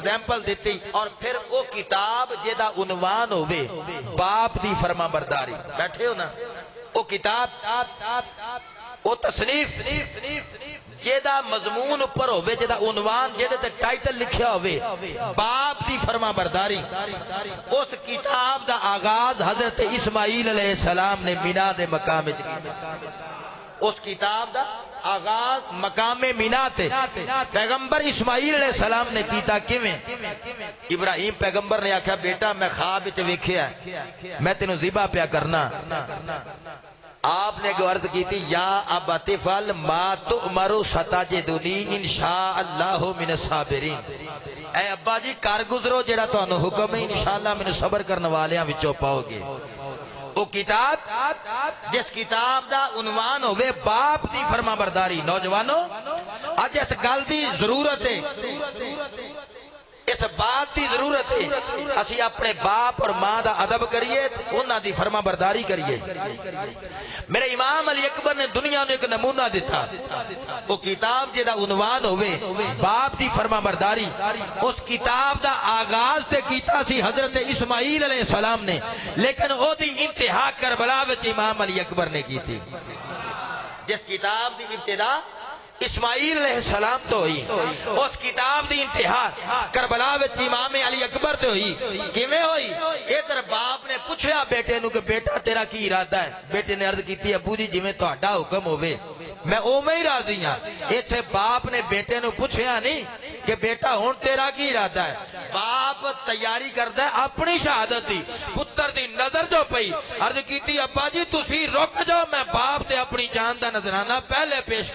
Example دیتی اور پھر وہ کتاب جدا عنوان ہوئے باپ دی فرما برداری. بیٹھے ہو نا, وہ کتاب وہ تصنیف جیدہ مضمون اوپر ہوئے, جیدہ عنوان جیدہ تے ٹائٹل لکھیا ہوئے باپ دی فرما برداری. اس کتاب دا آغاز حضرت اسماعیل علیہ السلام نے مینا دے مقام وچ کیتا. اس کتاب دا آغاز مقام مینا تے پیغمبر اسماعیل علیہ السلام نے کیتا. کیویں؟ ابراہیم پیغمبر نے آکھا بیٹا میں خواب وچ ویکھیا میں تینوں ذبح پیا کرنا. آپ نے ایک عرض کی تھی یا ابت افعل ما تؤمر ستجدنی انشاء اللہ من الصابرین. اے ابا جی کر گزرو جڑا تانوں حکم ہے, انشاءاللہ مینوں صبر کرنے والیاں وچوں پاؤ گے. وہ کتاب جس کتاب دا عنوان ہوئے باپ دی فرما برداری. نوجوانوں اج اس گل دی ضرورت ہے, اس بات دی ضرورت ہے اسی اپنے باپ اور ماں دا ادب کریے, انہاں دی فرما برداری کریے. میرے امام علی اکبر نے دنیا نے ایک نمونہ دیتا. وہ کتاب جدا عنوان ہوئے باپ دی فرما برداری, اس کتاب دا آغاز تے کیتا سی حضرت اسماعیل علیہ السلام نے, لیکن او دی انتہا کربلا وچ امام علی اکبر نے کی تھی. جس کتاب دی ابتدا اسماعیل علیہ السلام تو ہوئی, اس کتاب دی انتہا کربلا وچ امام علی اکبر تو ہوئی. کیویں ہوئی؟ ادھر باپ نے پوچھیا بیٹے نو کہ بیٹا تیرا کی ارادہ ہے؟ بیٹے نے عرض کیتی ابو جی جویں تہاڈا حکم ہوے میں اوویں ہی راضی ہاں. ایتھے باپ نے بیٹے نو پوچھیا نہیں کہ بیٹا ہن تیرا کی ارادہ ہے. باپ تیاری کردا ہے اپنی شہادت دی. پتر دی نظر جو پئی عرض کیتی ابا جی تسی رک جاؤ, میں باپ تے اپنی جان دا نذرانہ پہلے پیش